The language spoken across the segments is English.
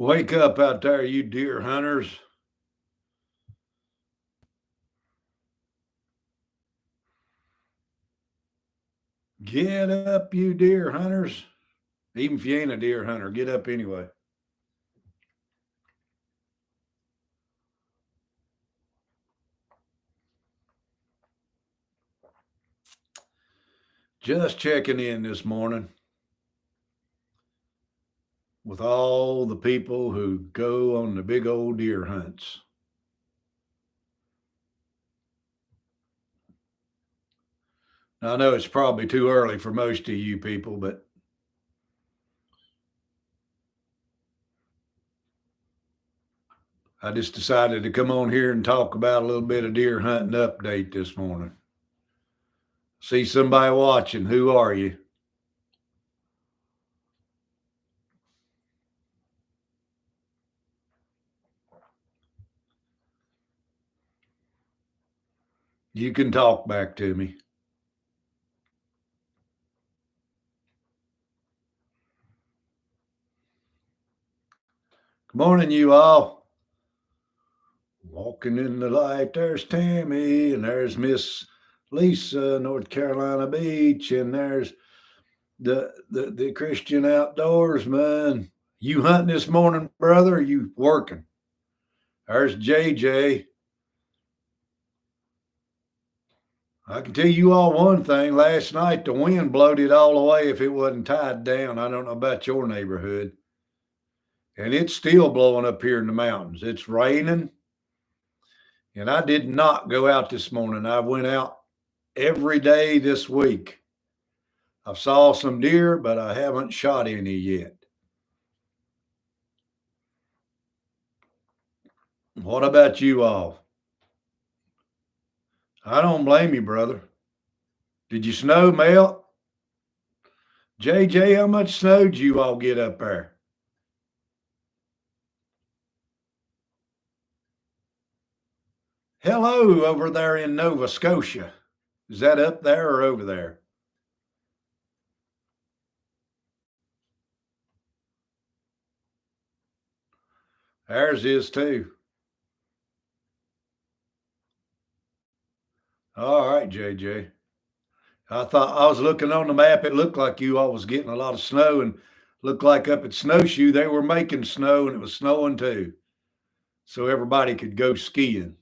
Wake up out there, you deer hunters. Get up, you deer hunters. Even if you ain't a deer hunter, get up anyway. Just checking in this morning with all the people who go on the big old deer hunts. Now, I know it's probably too early for most of you people, but I just decided to come on here and talk about a little bit of deer hunting update this morning. See somebody watching. Who are you? You can talk back to me. Good morning, you all. Walking in the light, there's Tammy, and there's Miss Lisa, North Carolina Beach, and there's the Christian outdoorsman. You hunting this morning, brother? Or you working? There's JJ. I can tell you all one thing. Last night the wind blowed it all away if it wasn't tied down. I don't know about your neighborhood. And it's still blowing up here in the mountains. It's raining. And I did not go out this morning. I went out every day this week. I saw some deer, but I haven't shot any yet. What about you all? I don't blame you, brother. Did you snow melt? JJ, how much snow did you all get up there? Hello over there in Nova Scotia. Is that up there or over there? Ours is too. All right, JJ. I thought I was looking on the map. It looked like you all was getting a lot of snow, and looked like up at Snowshoe they were making snow, and it was snowing too, so everybody could go skiing.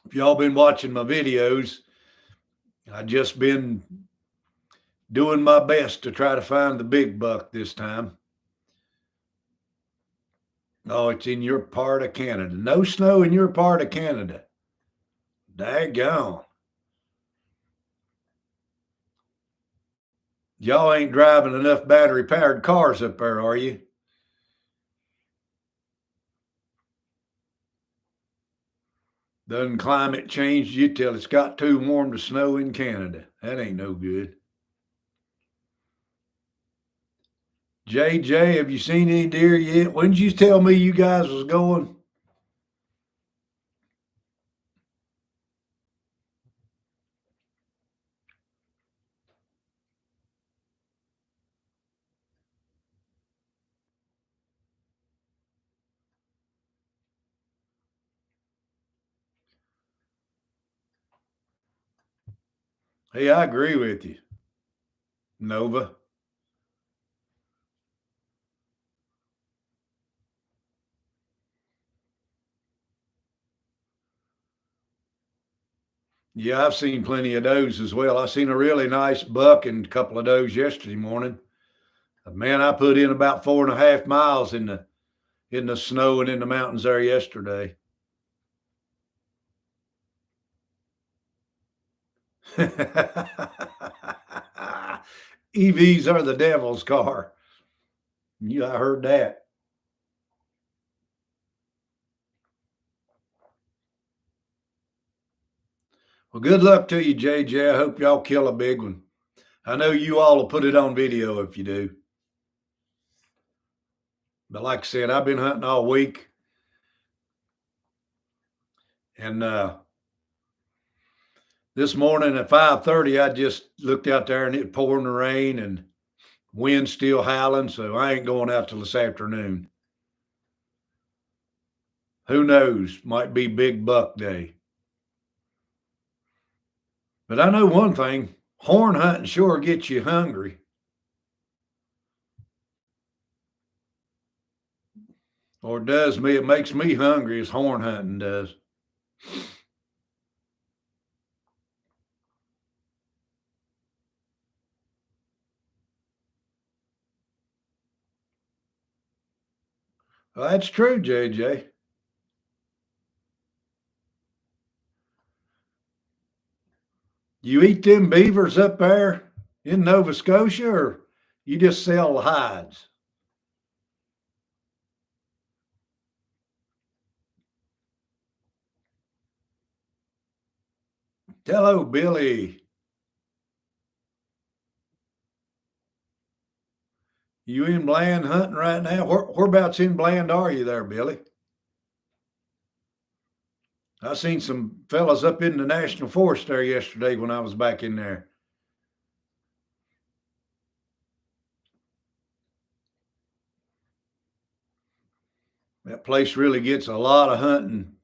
If y'all been watching my videos, I just been doing my best to try to find the big buck this time. Oh, it's in your part of Canada. No snow in your part of Canada. Daggone. Y'all ain't driving enough battery powered cars up there, are you? Doesn't climate change you till it's got too warm to snow in Canada. That ain't no good. JJ, have you seen any deer yet? When did you tell me you guys was going? Hey, I agree with you, Nova. Yeah, I've seen plenty of does as well. I seen a really nice buck and a couple of does yesterday morning. Man, I put in about 4.5 miles in the snow and in the mountains there yesterday. EVs are the devil's car. Yeah, I heard that. Well, good luck to you, JJ. I hope y'all kill a big one. I know you all will put it on video if you do. But like I said, I've been hunting all week. And this morning at 5:30, I just looked out there and it pouring the rain. And Wind's still howling, so I ain't going out till this afternoon. Who knows? Might be big buck day. But I know one thing, horn hunting sure gets you hungry. Or does me, it makes me hungry as horn hunting does. Well, that's true, JJ. You eat them beavers up there in Nova Scotia, or you just sell the hides? Hello, Billy. You in Bland hunting right now? Whereabouts in Bland are you there, Billy? I seen some fellas up in the National Forest there yesterday when I was back in there. That place really gets a lot of hunting.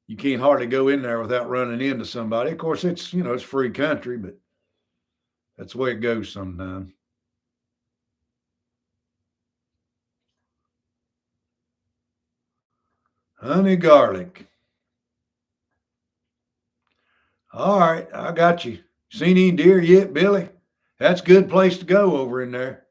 You can't hardly go in there without running into somebody. Of course, it's it's free country, but that's the way it goes sometimes. Honey garlic. All right, I got you. Seen any deer yet, Billy? That's a good place to go over in there.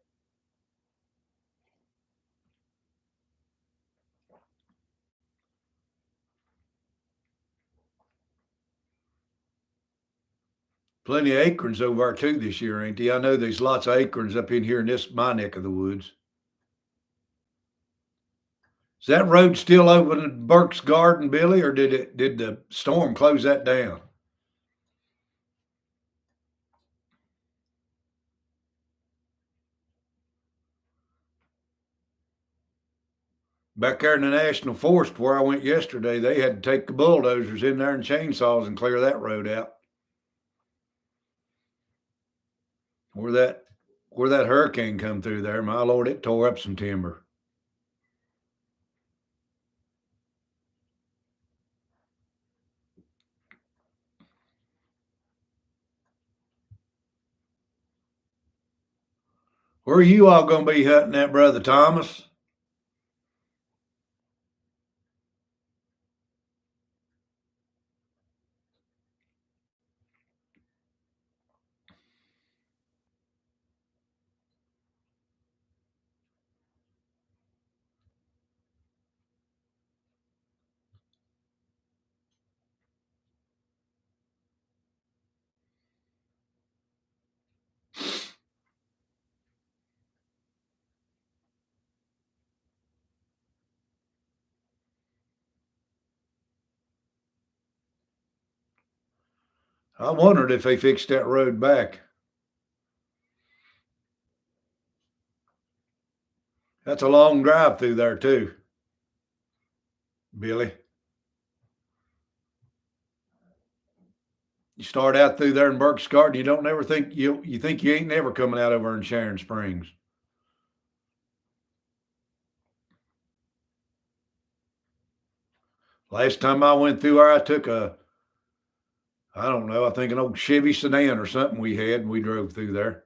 Plenty of acorns over there too this year, ain't they? I know there's lots of acorns up in here in this my neck of the woods. Is that road still open at Burke's Garden, Billy, or did the storm close that down? Back there in the National Forest where I went yesterday, they had to take the bulldozers in there and chainsaws and clear that road out. Where that hurricane come through there, my lord, it tore up some timber. Where are you all gonna be hunting that, Brother Thomas? 'I wondered if they fixed that road back. That's a long drive through there too, Billy. You start out through there in Burke's Garden, you don't never think you think you ain't never coming out over in Sharon Springs. Last time I went through there, I took I don't know, I think an old Chevy sedan or something we had, and we drove through there.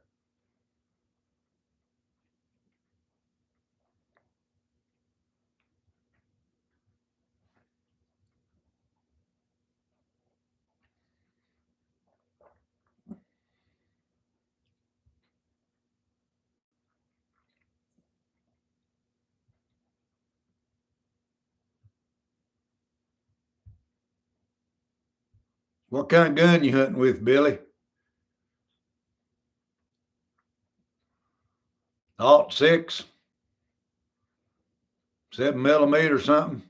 What kind of gun you hunting with, Billy? Alt six, 7 millimeter, something.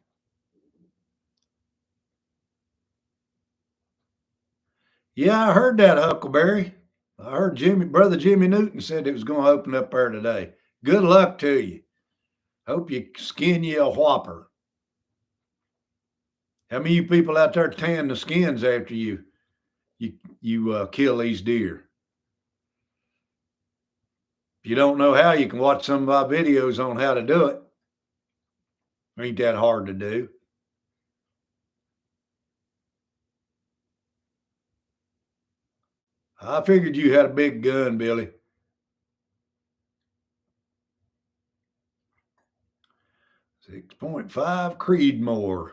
Yeah, I heard that, Huckleberry. I heard Brother Jimmy Newton said it was going to open up there today. Good luck to you. Hope you skin you a whopper. How many of you people out there tan the skins after you kill these deer? If you don't know how, you can watch some of my videos on how to do it. Ain't that hard to do. I figured you had a big gun, Billy. 6.5 Creedmoor.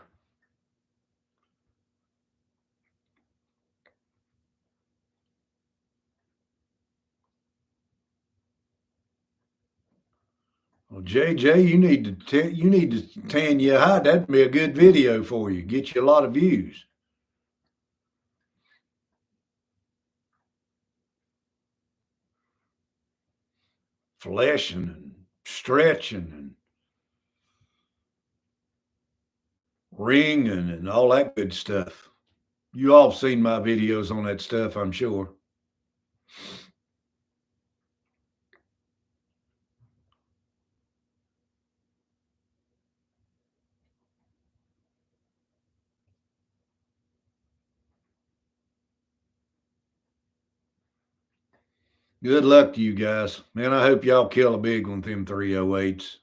Well, JJ, you need to tan your hide. That'd be a good video for you. Get you a lot of views. Fleshing and stretching and ringing and all that good stuff. You all have seen my videos on that stuff, I'm sure. Good luck to you guys. Man, I hope y'all kill a big one with them 308s.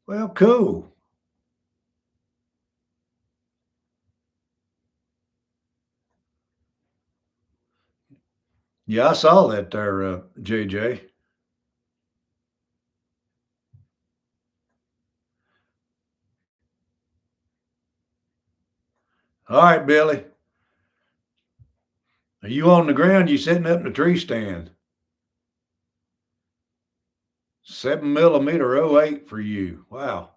Well, cool. Yeah, I saw that there, JJ. All right, Billy. Are you on the ground? You sitting up in the tree stand? 7mm 08 for you. Wow.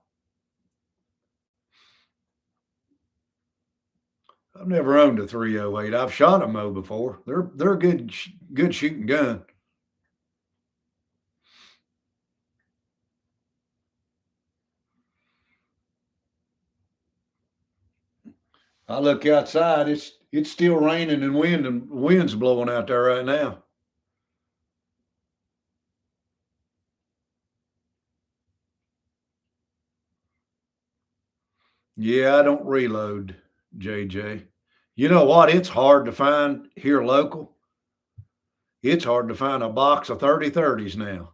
I've never owned a 308. I've shot a Mo before. They're a good shooting gun. I look outside. It's still raining and wind's blowing out there right now. Yeah, I don't reload, JJ. You know what? It's hard to find here local. It's hard to find a box of 30-30s now.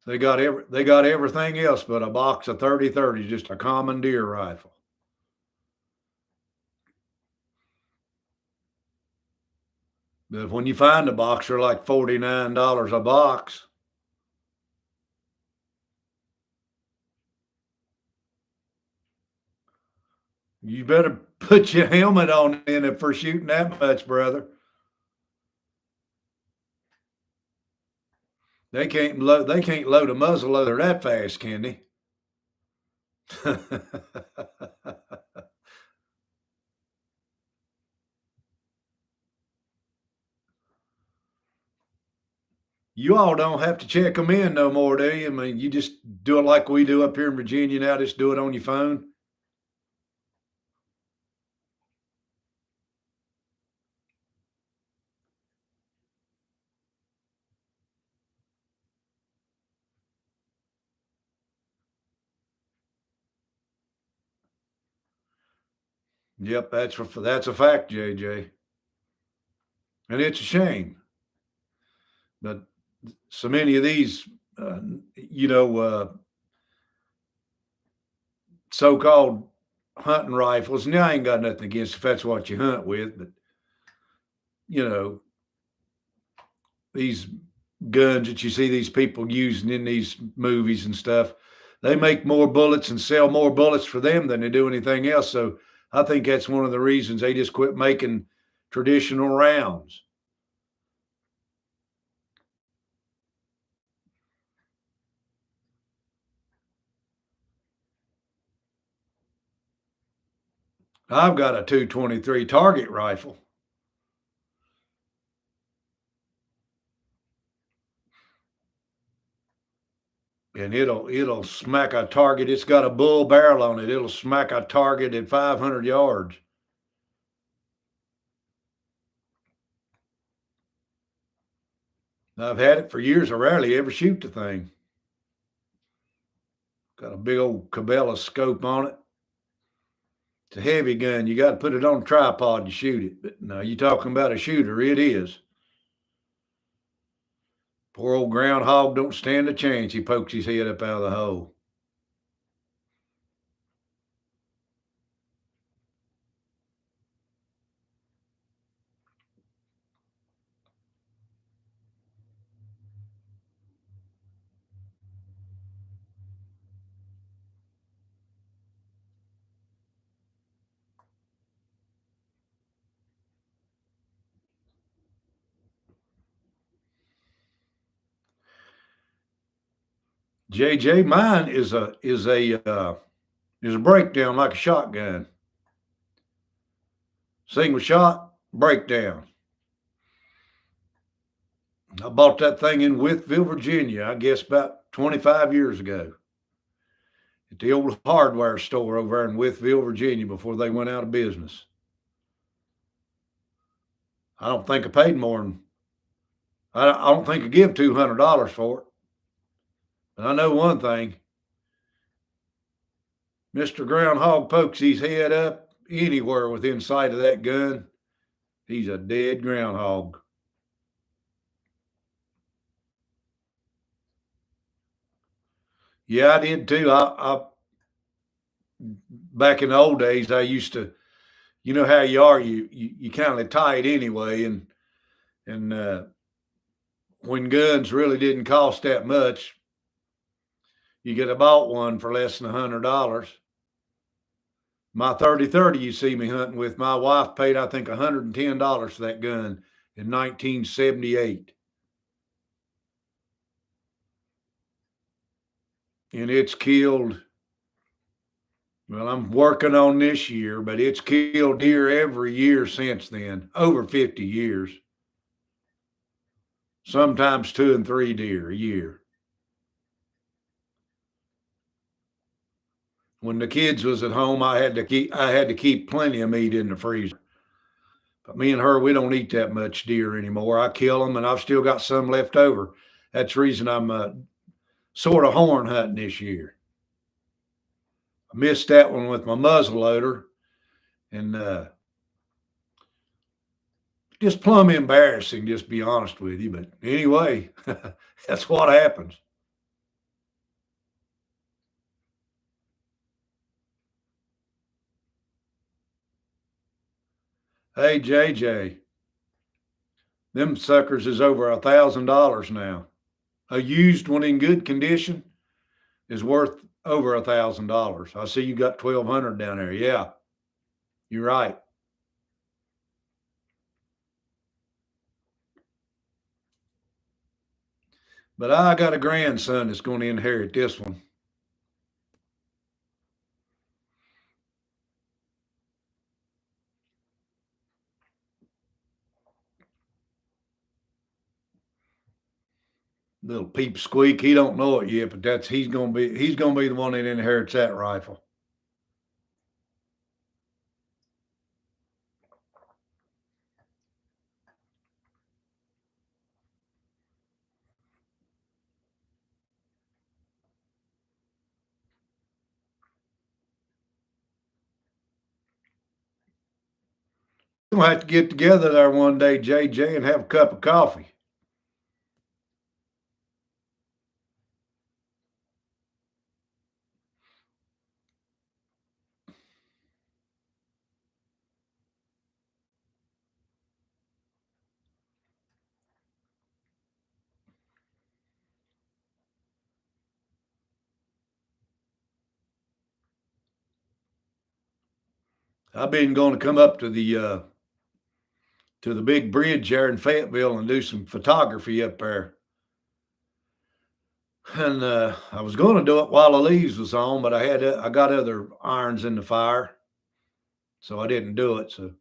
They got everything else but a box of 30-30s, just a common deer rifle. But when you find a box, they're like $49 a box. You better put your helmet on in it for shooting that much, brother. They can't load a muzzle loader that fast, can they? You all don't have to check them in no more, do you? I mean, you just do it like we do up here in Virginia now. Just do it on your phone. Yep, that's a fact, JJ, and it's a shame. But so many of these, uh, you know, so-called hunting rifles. And I ain't got nothing against if that's what you hunt with, but you know, these guns that you see these people using in these movies and stuff, they make more bullets and sell more bullets for them than they do anything else. So I think that's one of the reasons they just quit making traditional rounds. I've got a 223 target rifle, and it'll smack a target. It's got a bull barrel on it. It'll smack a target at 500 yards. I've had it for years. I rarely ever shoot the thing. Got a big old Cabela scope on it. It's a heavy gun. You got to put it on a tripod to shoot it. But no, you talking about a shooter, it is. Poor old groundhog don't stand a chance. He pokes his head up out of the hole. JJ, mine is a breakdown like a shotgun. Single shot, breakdown. I bought that thing in Withville, Virginia, I guess about 25 years ago at the old hardware store over there in Withville, Virginia before they went out of business. I don't think I paid more than, I don't think I give $200 for it. But I know one thing. Mr. Groundhog pokes his head up anywhere within sight of that gun, he's a dead groundhog. Yeah, I did too. I back in the old days, I used to, you know how you are, you kind of tie it anyway, and when guns really didn't cost that much, you could have bought one for less than $100. My 30-30 you see me hunting with, my wife paid I think $110 for that gun in 1978, and it's killed. Well, I'm working on this year, but it's killed deer every year since then, over 50 years. Sometimes 2 and 3 deer a year. When the kids was at home, I had to keep plenty of meat in the freezer. But me and her, we don't eat that much deer anymore. I kill them, and I've still got some left over. That's the reason I'm sort of horn hunting this year. I missed that one with my muzzle loader, and just plumb embarrassing, just be honest with you. But anyway, that's what happens. Hey, JJ, them suckers is over $1,000 now. A used one in good condition is worth over $1,000. I see you got 1,200 down there. Yeah, you're right. But I got a grandson that's going to inherit this one. Little peep squeak. He don't know it yet, but that's he's gonna be the one that inherits that rifle. We'll have to get together there one day, JJ, and have a cup of coffee. I've been going to come up to the big bridge there in Fayetteville and do some photography up there. And I was going to do it while the leaves was on, but I got other irons in the fire, so I didn't do it. So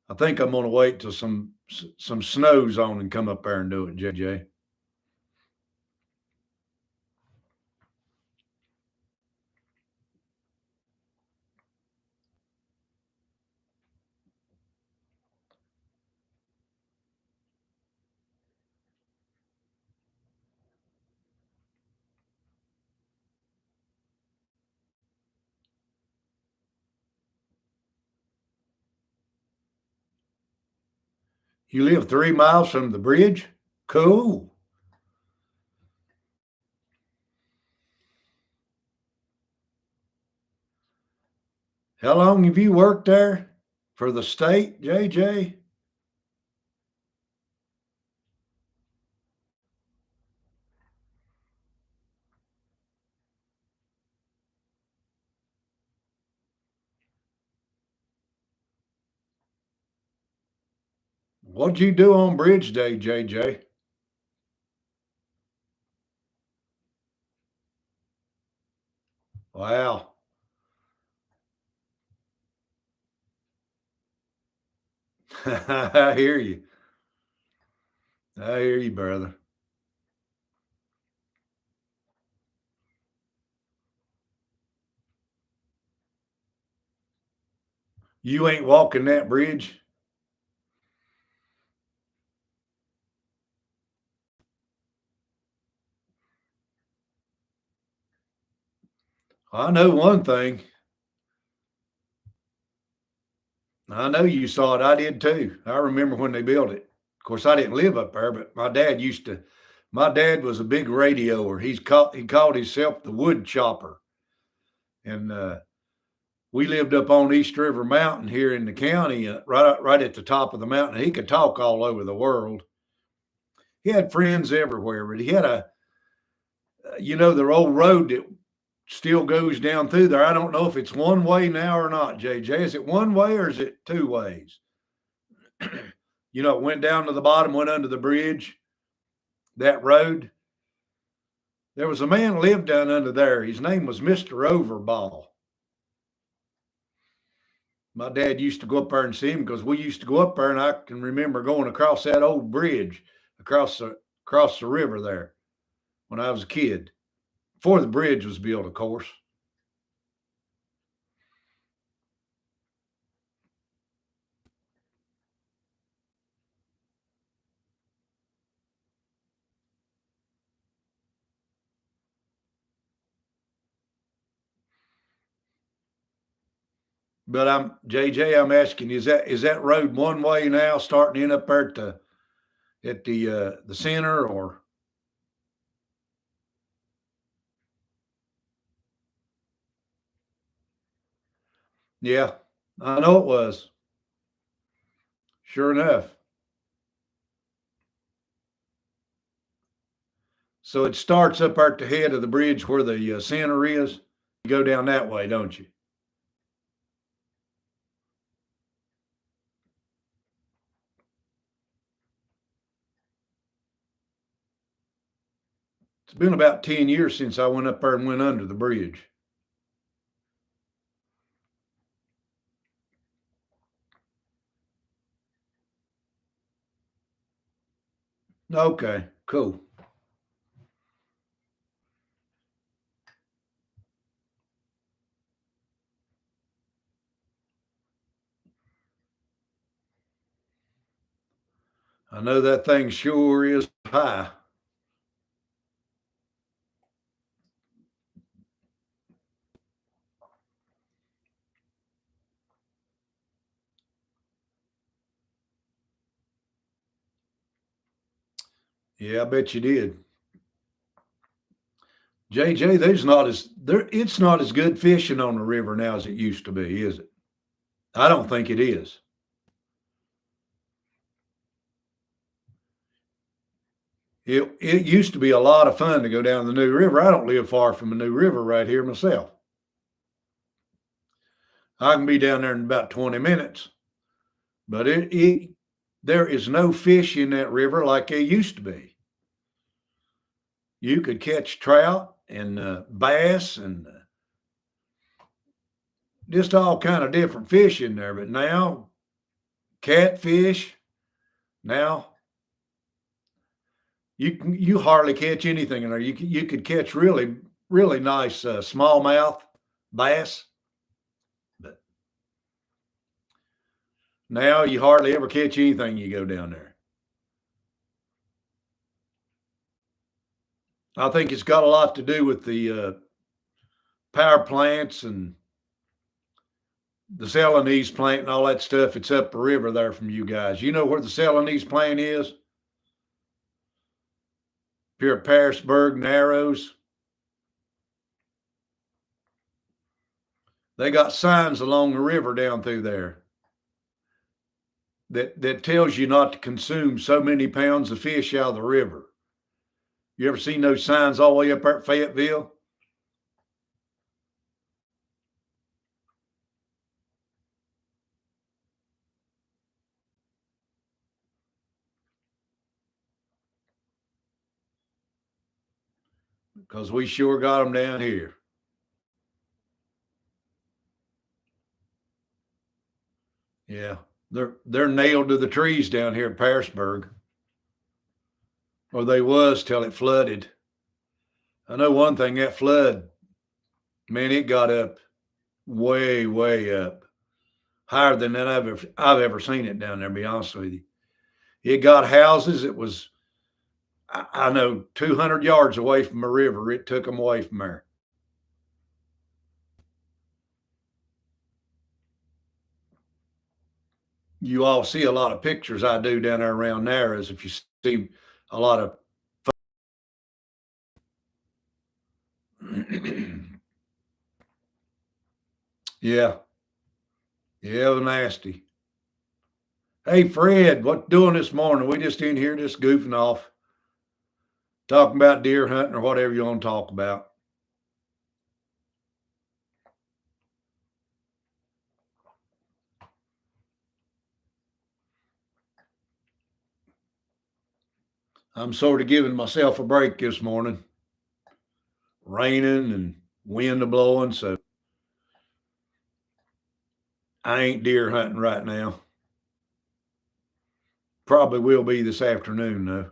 I think I'm going to wait till some snow's on and come up there and do it, JJ. You live 3 miles from the bridge? Cool. How long have you worked there for the state, JJ? What'd you do on Bridge Day, JJ? Wow. I hear you. I hear you, brother. You ain't walking that bridge? I know one thing. I know you saw it. I did too. I remember when they built it. Of course, I didn't live up there, but my dad used to. My dad was a big radioer. He called himself the wood chopper, and we lived up on East River Mountain here in the county, right at the top of the mountain. He could talk all over the world. He had friends everywhere, but he had the old road that still goes down through there. I don't know if it's one way now or not, JJ. Is it one way or is it two ways? It went down to the bottom, went under the bridge, that road. There was a man lived down under there. His name was Mr. Overball. My dad used to go up there and see him because we used to go up there, and I can remember going across that old bridge across the river there when I was a kid, before the bridge was built, of course. But I'm JJ. I'm asking, is that road one way now, starting in up there at the center, or yeah, I know it was. Sure enough. So it starts up at the head of the bridge where the center is. You go down that way, don't you? It's been about 10 years since I went up there and went under the bridge. Okay, cool. I know that thing sure is high. Yeah, I bet you did. JJ, it's not as good fishing on the river now as it used to be, is it? I don't think it is. It used to be a lot of fun to go down the New River. I don't live far from the New River right here myself. I can be down there in about 20 minutes, but there is no fish in that river like there used to be. You could catch trout and bass and just all kind of different fish in there. But now catfish, now you hardly catch anything in there. You could catch really nice smallmouth bass, but now you hardly ever catch anything. You go down there. I think it's got a lot to do with the power plants and the Celanese plant and all that stuff, it's up the river there from you guys. You know where the Celanese plant is? Here at Parisburg, Narrows. They got signs along the river down through there that tells you not to consume so many pounds of fish out of the river. You ever seen those signs all the way up there at Fayetteville? Because we sure got them down here. Yeah, they're nailed to the trees down here at Parisburg, or they was till it flooded. I know one thing, that flood, man, it got up way, way up, higher than that I've ever seen it down there. To be honest with you, it got houses. It was I know 200 yards away from a river. It took them away from there. You all see a lot of pictures I do down there around Narrows. If you see a lot of yeah, yeah, it was nasty. Hey Fred, what doing this morning? We just in here just goofing off, talking about deer hunting or whatever you want to talk about. I'm sort of giving myself a break this morning. Raining and wind blowing, so I ain't deer hunting right now. Probably will be this afternoon though.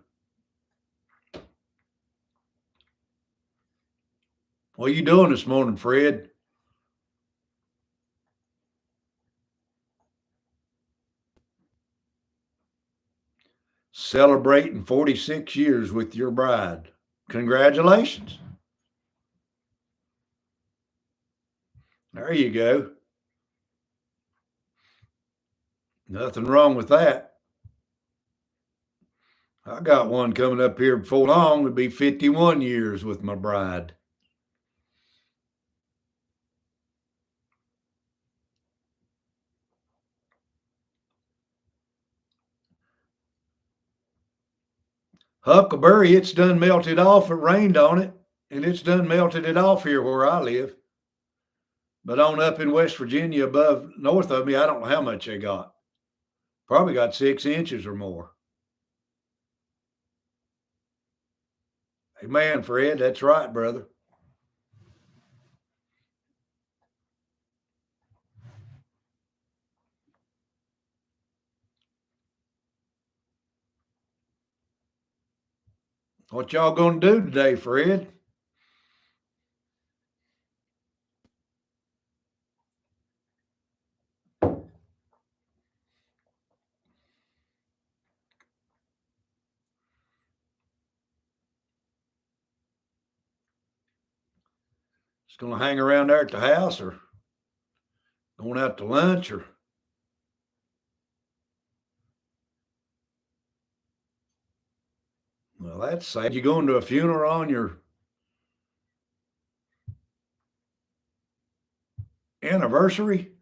What are you doing this morning, Fred? Celebrating 46 years with your bride. Congratulations. There you go. Nothing wrong with that. I got one coming up here before long. It'll be 51 years with my bride. Huckleberry, it's done melted off. It rained on it, and it's done melted it off here where I live. But on up in West Virginia, above north of me, I don't know how much they got. Probably got 6 inches or more. Amen, Fred. That's right, brother. What y'all gonna do today, Fred? Just gonna hang around there at the house, or going out to lunch, or well, that's sad. You going to a funeral on your anniversary?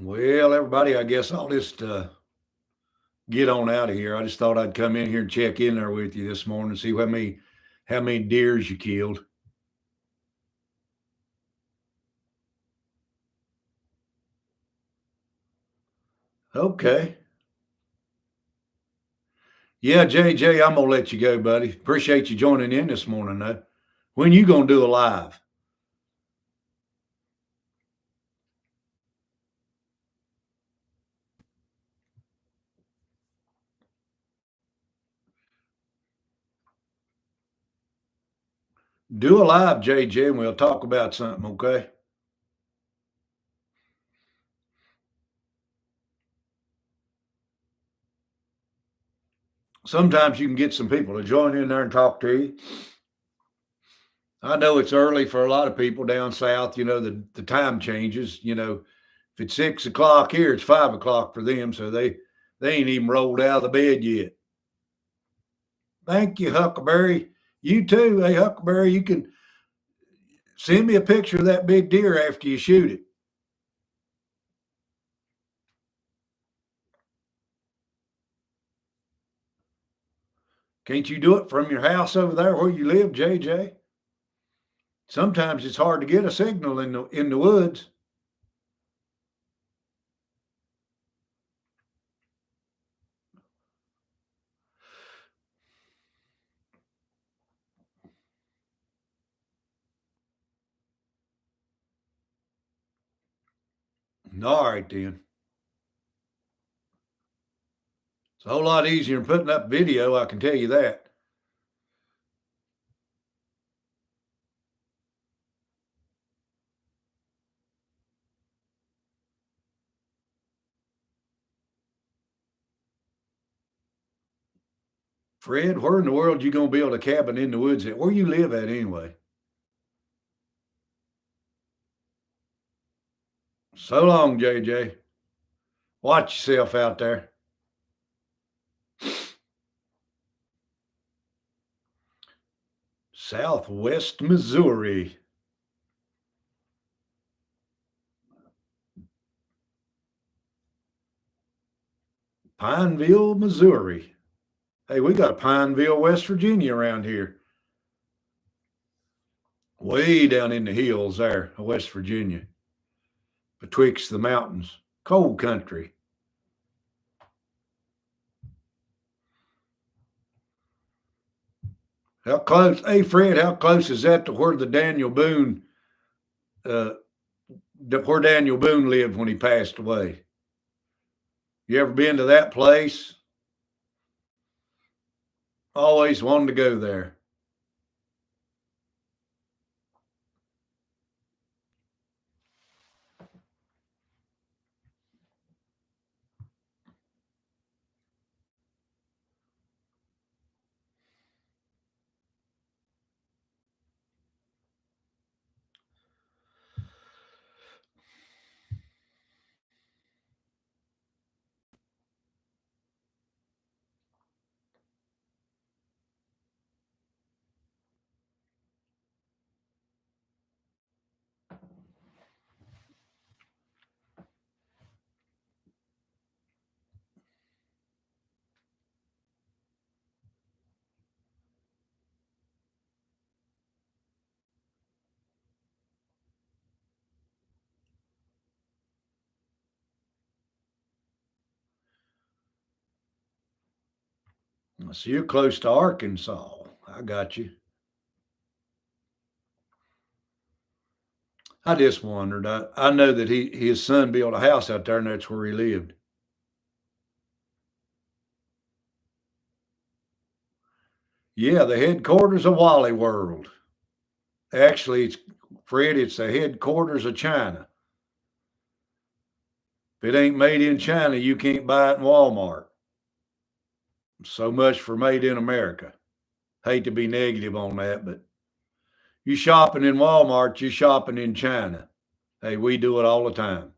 Well, everybody, I guess I'll just get on out of here. I just thought I'd come in here and check in there with you this morning and see how many deers you killed. Okay. Yeah, JJ, I'm gonna let you go, buddy. Appreciate you joining in this morning, though. When you gonna do a live? Do a live, JJ, and we'll talk about something, okay? Sometimes you can get some people to join in there and talk to you. I know it's early for a lot of people down south. The time changes. If it's 6 o'clock here, it's 5 o'clock for them. So they ain't even rolled out of the bed yet. Thank you, Huckleberry. You too. Hey, Huckleberry, you can send me a picture of that big deer after you shoot it. Can't you do it from your house over there where you live, JJ? Sometimes it's hard to get a signal in the woods. All right, then. It's a whole lot easier than putting up video, I can tell you that. Fred, where in the world you gonna build a cabin in the woods at? Where you live at anyway? So long, JJ. Watch yourself out there. Southwest Missouri. Pineville, Missouri. Hey, we got Pineville, West Virginia around here. Way down in the hills there, West Virginia. Betwixt the mountains. Cold country. How close? Hey, Fred, how close is that to where the Daniel Boone, where Daniel Boone lived when he passed away? You ever been to that place? Always wanted to go there. So you're close to Arkansas. I got you. I just wondered. I know that his son built a house out there, and that's where he lived. Yeah, the headquarters of Wally World. Actually, it's Fred. It's the headquarters of China. If it ain't made in China, you can't buy it in Walmart. So much for made in America. Hate to be negative on that, but you shopping in Walmart, you shopping in China. Hey, we do it all the time.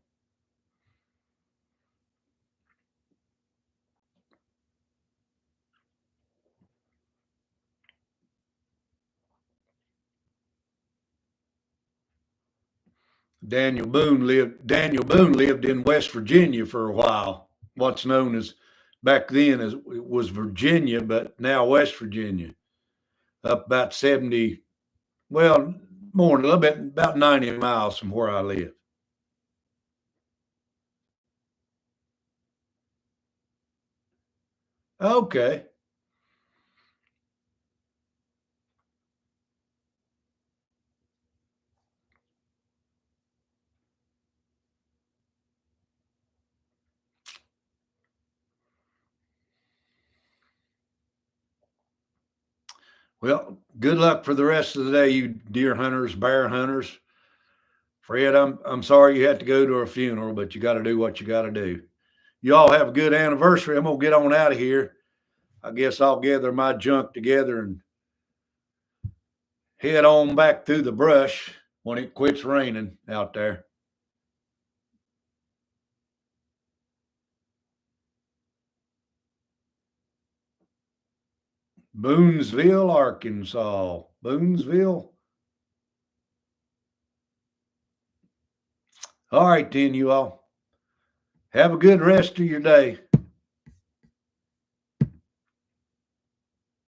Daniel Boone lived in West Virginia for a while. What's known as back then as it was Virginia, but now West Virginia. Up about 70, well, more than a little bit, about 90 miles from where I live. Okay. Well, good luck for the rest of the day, you deer hunters, bear hunters. Fred, I'm sorry you had to go to a funeral, but you got to do what you got to do. You all have a good anniversary. I'm gonna get on out of here. I guess I'll gather my junk together and head on back through the brush when it quits raining out there. Boonesville, Arkansas. Boonesville. All right, then, you all. Have a good rest of your day.